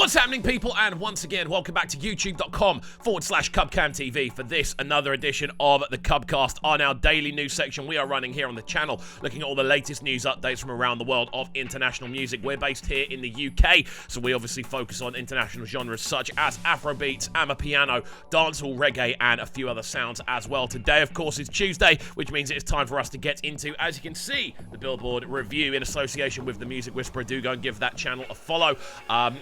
What's happening, people? And once again, welcome back to youtube.com/CubCamTV for this, another edition of the Cubcast on our daily news section we are running here on the channel, looking at all the latest news updates from around the world of international music. We're based here in the UK, so we obviously focus on international genres such as Afrobeats, Amapiano, dancehall, reggae, and a few other sounds as well. Today, of course, is Tuesday, which means it's time for us to get into, as you can see, the Billboard review in association with the Music Whisperer. Do go and give that channel a follow.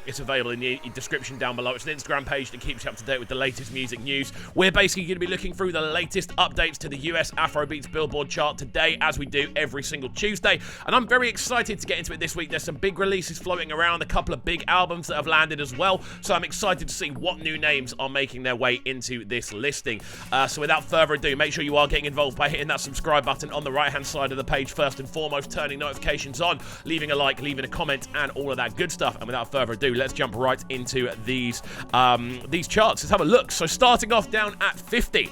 It's available in the description down below. It's an Instagram page that keeps you up to date with the latest music news. We're basically going to be looking through the latest updates to the US Afrobeats Billboard chart today, as we do every single Tuesday, and I'm very excited to get into it this week. There's some big releases floating around, a couple of big albums that have landed as well, so I'm excited to see what new names are making their way into this listing. So without further ado, make sure you are getting involved by hitting that subscribe button on the right hand side of the page first and foremost, turning notifications on, leaving a like, leaving a comment, and all of that good stuff. And without further ado, let's jump right into these charts. Let's have a look. So starting off down at 50,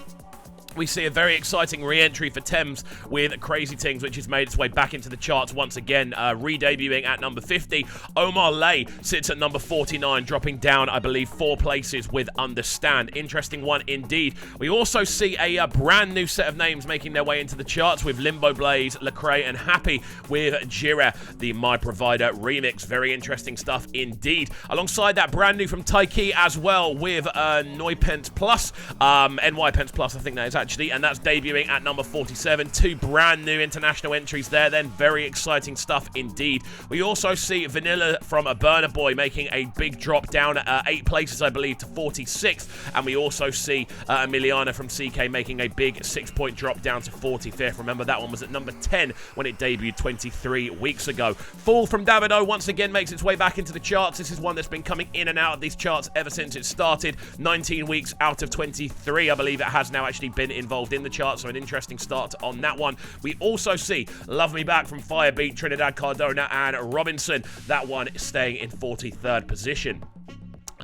we see a very exciting re-entry for Thames with Crazy Things, which has made its way back into the charts once again, re-debuting at number 50. Omar Lay sits at number 49, dropping down, I believe, 4 places with Understand. Interesting one indeed. We also see a brand new set of names making their way into the charts with Limbo Blaze, Lecrae, and Happy with Jira, the My Provider remix. Very interesting stuff indeed. Alongside that, brand new from Taiki as well with Noipence Plus, NY Plus, I think that is actually, and that's debuting at number 47. 2 brand new international entries there then. Very exciting stuff indeed. We also see Vanilla from a Burna Boy making a big drop down 8 places, I believe, to 46th, and we also see Emiliana from CK making a big 6-point drop down to 45th. Remember, that one was at number 10 when it debuted 23 weeks ago. Fall from Davido once again makes its way back into the charts. This is one that's been coming in and out of these charts ever since it started. 19 weeks out of 23, I believe it has now actually been involved in the chart, so an interesting start on that one. We also see Love Me Back from Firebeat, Trinidad Cardona, and Robinson. That one is staying in 43rd position.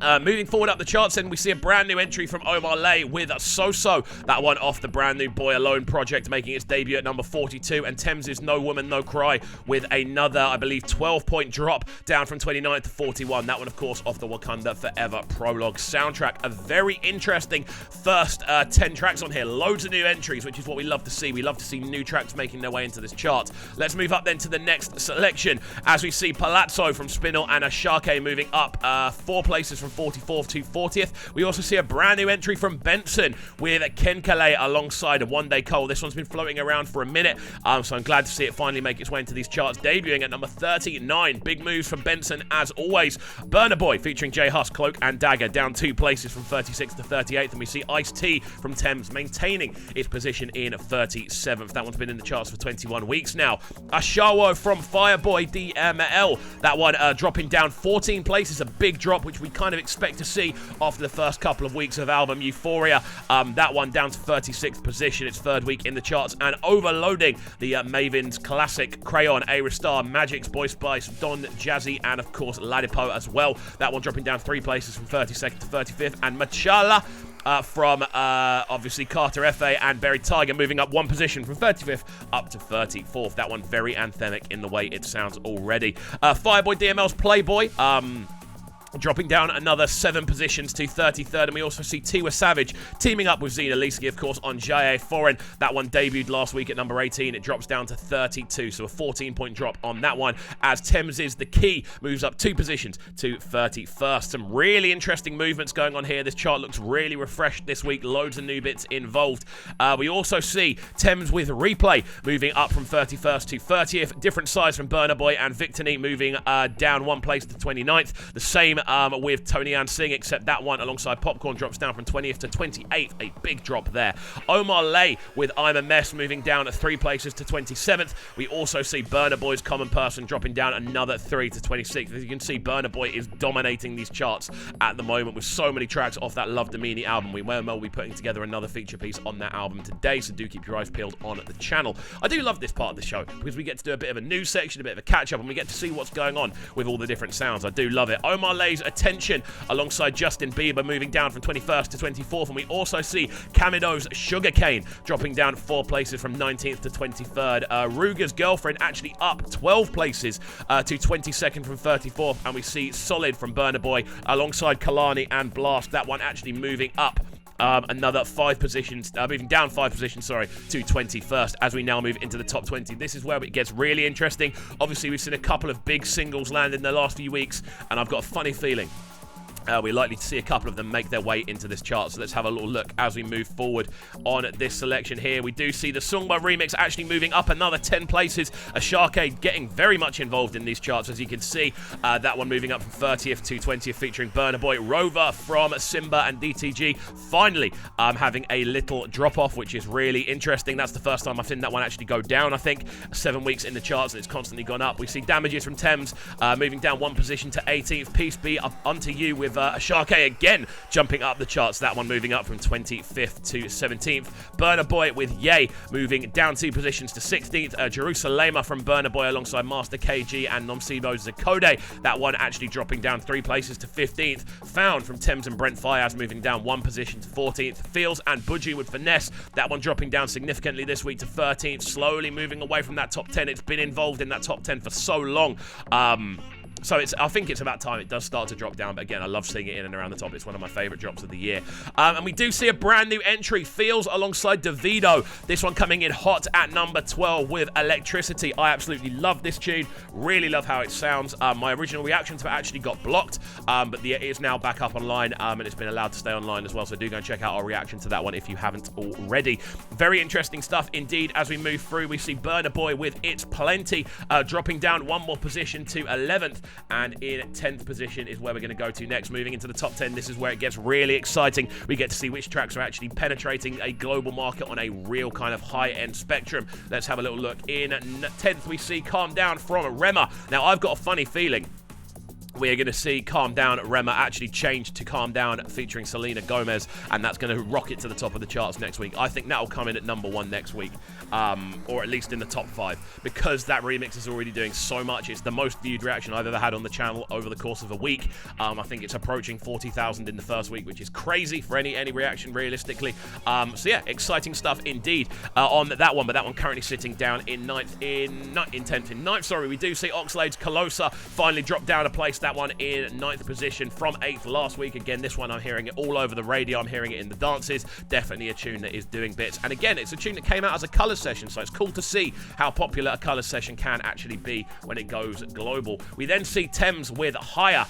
Moving forward up the charts, then we see a brand new entry from Omar Lay with So-So. That one off the brand new Boy Alone project, making its debut at number 42. And Thames' No Woman No Cry with another, I believe, 12-point drop down from 29 to 41. That one, of course, off the Wakanda Forever prologue soundtrack. A very interesting first 10 tracks on here. Loads of new entries, which is what we love to see. We love to see new tracks making their way into this chart. Let's move up then to the next selection, as we see Palazzo from Spinel and ASAKE moving up 4 places from 44th to 40th. We also see a brand new entry from Benson with Ken Calais alongside One Day Cole. This one's been floating around for a minute, so I'm glad to see it finally make its way into these charts, debuting at number 39. Big moves from Benson as always. Burna Boy featuring J Hus, Cloak and Dagger down 2 places from 36th to 38th, and we see Ice-T from Thames maintaining its position in 37th. That one's been in the charts for 21 weeks now. Ashawo from Fireboy DML. That one dropping down 14 places, a big drop, which we kind of expect to see after the first couple of weeks of album Euphoria. That one down to 36th position, its 3rd week in the charts, and overloading the Maven's classic Crayon, A-Star, Magic's Boy Spice, Don Jazzy, and of course Ladipo as well. That one dropping down 3 places from 32nd to 35th, and Machala from obviously Carter F.A. and Buried Tiger moving up 1 position from 35th up to 34th. That one very anthemic in the way it sounds already. Fireboy DML's Playboy dropping down another 7 positions to 33rd, and we also see Tiwa Savage teaming up with Zena Leesky, of course, on Jaye Foreign. That one debuted last week at number 18. It drops down to 32, so a 14-point drop on that one, as Thames' The Key moves up 2 positions to 31st. Some really interesting movements going on here. This chart looks really refreshed this week. Loads of new bits involved. We also see Thames with Replay moving up from 31st to 30th. Different size from Burna Boy and Victony moving down 1 place to 29th. The same with Tony Ann Singh, except that one alongside Popcorn drops down from 20th to 28th. A big drop there. Omar Lay with I'm a Mess moving down at 3 places to 27th. We also see Burna Boy's Common Person dropping down another 3 to 26th. As you can see, Burna Boy is dominating these charts at the moment with so many tracks off that Love Domini album. We will be putting together another feature piece on that album today, so do keep your eyes peeled on the channel. I do love this part of the show because we get to do a bit of a news section, a bit of a catch-up, and we get to see what's going on with all the different sounds. I do love it. Omar Lay UK's attention alongside Justin Bieber moving down from 21st to 24th. And we also see Camido's Sugarcane dropping down 4 places from 19th to 23rd. Ruger's Girlfriend actually up 12 places to 22nd from 34th. And we see Solid from Burna Boy alongside Kalani and Blast. That one actually moving up another 5 positions, moving down 5 positions, sorry, to 21st as we now move into the top 20. This is where it gets really interesting. Obviously, we've seen a couple of big singles land in the last few weeks, and I've got a funny feeling we're likely to see a couple of them make their way into this chart. So let's have a little look as we move forward on this selection here. We do see the Songba remix actually moving up another 10 places. ASAKE getting very much involved in these charts, as you can see. That one moving up from 30th to 20th, featuring Burna Boy. Rover from Simba and DTG finally having a little drop-off, which is really interesting. That's the first time I've seen that one actually go down, I think. 7 weeks in the charts, and it's constantly gone up. We see Damages from Thames moving down 1 position to 18th. Peace Be Up Unto You with ASAKE again jumping up the charts. That one moving up from 25th to 17th. Burna Boy with Ye moving down 2 positions to 16th. Jerusalema from Burna Boy alongside Master KG and Nomsibo Zakode. That one actually dropping down 3 places to 15th. Found from Thames and Brent Fayaz moving down 1 position to 14th. PHEELZ and Buji with Finesse. That one dropping down significantly this week to 13th. Slowly moving away from that top 10. It's been involved in that top 10 for so long. So I think it's about time it does start to drop down. But again, I love seeing it in and around the top. It's one of my favourite drops of the year. And we do see a brand new entry. PHEELZ alongside Davido. This one coming in hot at number 12 with Electricity. I absolutely love this tune. Really love how it sounds. My original reaction to it actually got blocked. But it is now back up online. And it's been allowed to stay online as well. So do go and check out our reaction to that one if you haven't already. Very interesting stuff indeed. As we move through, we see Burna Boy with It's Plenty dropping down 1 more position to 11th. And in 10th position is where we're going to go to next. Moving into the top 10, this is where it gets really exciting. We get to see which tracks are actually penetrating a global market on a real kind of high-end spectrum. Let's have a little look. In 10th, we see Calm Down from Rema. Now, I've got a funny feeling we're going to see Calm Down Rema actually change to Calm Down featuring Selena Gomez, and that's going to rocket to the top of the charts next week. I think that'll come in at number 1 next week, or at least in the top 5, because that remix is already doing so much. It's the most viewed reaction I've ever had on the channel over the course of a week. I think it's approaching 40,000 in the first week, which is crazy for any reaction realistically. So yeah, exciting stuff indeed on that one, but that one currently sitting down in 10th. Sorry, we do see Oxlade's Colosa finally drop down a place. That one in 9th position from 8th last week. Again, this one I'm hearing it all over the radio. I'm hearing it in the dances. Definitely a tune that is doing bits. And again, it's a tune that came out as a colour session, so it's cool to see how popular a colour session can actually be when it goes global. We then see Thames with Higher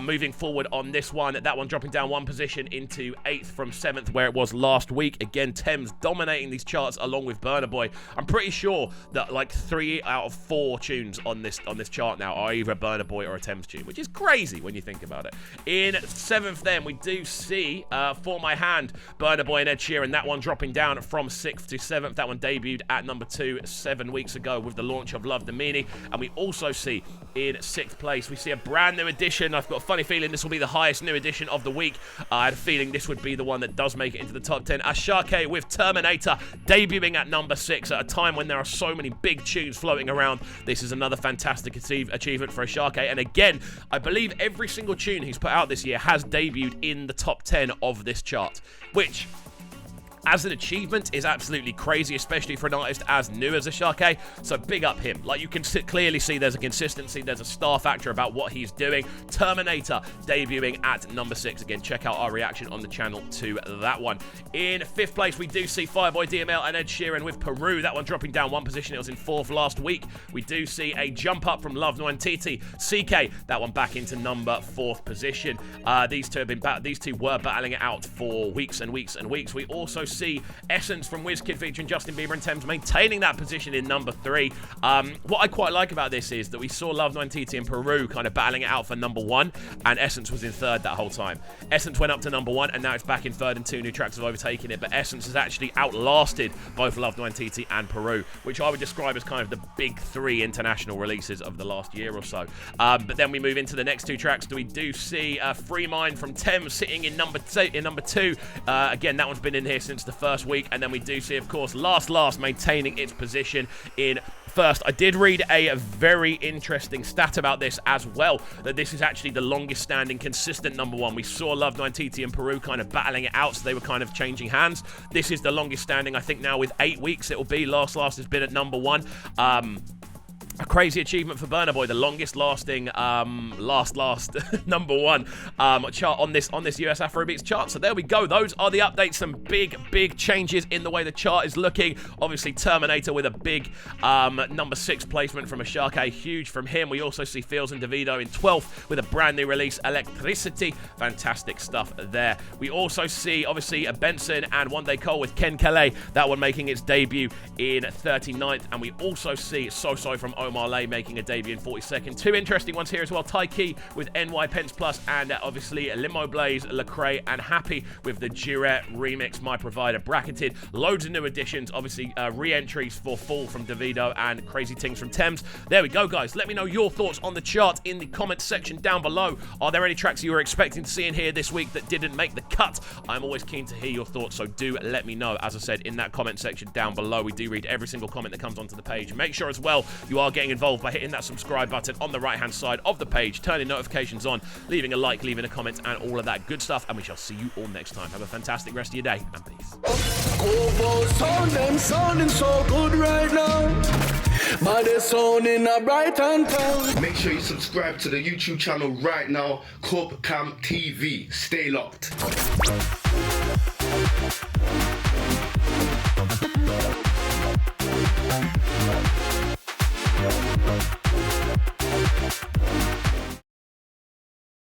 moving forward on this one. That one dropping down 1 position into 8th from 7th, where it was last week. Again, Thames dominating these charts along with Burna Boy. I'm pretty sure that like 3 out of 4 tunes on this chart now are either a Burna Boy or a Thames tune, which is crazy when you think about it. In 7th then, we do see For My Hand, Burna Boy and Ed Sheeran. That one dropping down from 6th to 7th. That one debuted at number 2 7 weeks ago with the launch of Love Domini. And we also see in 6th place, we see a brand new edition. I've got a funny feeling this will be the highest new edition of the week. I had a feeling this would be the one that does make it into the top 10. ASAKE with Terminator debuting at number 6 at a time when there are so many big tunes floating around. This is another fantastic achievement for ASAKE. And again, I believe every single tune he's put out this year has debuted in the top 10 of this chart, which as an achievement is absolutely crazy, especially for an artist as new as ASAKE. So big up him. Like, you can clearly see there's a consistency, there's a star factor about what he's doing. Terminator debuting at number 6. Again, check out our reaction on the channel to that one. In 5th place, we do see Fireboy DML and Ed Sheeran with Peru. That one dropping down 1 position. It was in 4th last week. We do see a jump up from Love Nwantiti. CK, that one back into number 4th position. These two were battling it out for weeks and weeks and weeks. We also see Essence from WizKid featuring Justin Bieber and Thames maintaining that position in number 3. What I quite like about this is that we saw Love Nwantiti and Peru kind of battling it out for number 1, and Essence was in 3rd that whole time. Essence went up to number 1, and now it's back in 3rd, and 2 new tracks have overtaken it, but Essence has actually outlasted both Love Nwantiti and Peru, which I would describe as kind of the big 3 international releases of the last year or so. But then we move into the next 2 tracks. We do see Free Mind from Thames sitting in number 2. Again, that one's been in here since the first week, and then we do see, of course, Last maintaining its position in first. I did read a very interesting stat about this as well, that this is actually the longest standing consistent #1. We saw Love 9TT and Peru kind of battling it out, so they were kind of changing hands. This is the longest standing. I think now with 8 weeks it will be. Last has been at #1. A crazy achievement for Burna Boy, the longest lasting last #1 chart on this US Afrobeats chart. So there we go. Those are the updates. Some big changes in the way the chart is looking. Obviously Terminator with a big #6 placement from ASAKE, huge from him. We also see PHEELZ and DAVIDO in 12th with a brand new release, Electricity. Fantastic stuff there. We also see obviously a Benson and One Day Cole with Ken Calais, that one making its debut in 39th, and we also see So from Omar making a debut in 42nd. Two interesting ones here as well. Taiki with NY Pence Plus, and obviously Limo Blaze, Lecrae, and Happy with the Duet remix, My Provider bracketed. Loads of new additions, obviously re-entries for Fall from Davido and Crazy Things from Thames. There we go, guys. Let me know your thoughts on the chart in the comments section down below. Are there any tracks you were expecting to see in here this week that didn't make the cut? I'm always keen to hear your thoughts, so do let me know. As I said, in that comment section down below, we do read every single comment that comes onto the page. Make sure as well you are getting involved by hitting that subscribe button on the right hand side of the page, turning notifications on, leaving a like, leaving a comment, and all of that good stuff. And we shall see you all next time. Have a fantastic rest of your day, and peace. Sounding so good right now, but they're sounding a Brighton town. Make sure you subscribe to the YouTube channel right now, Cub Cam TV. Stay locked.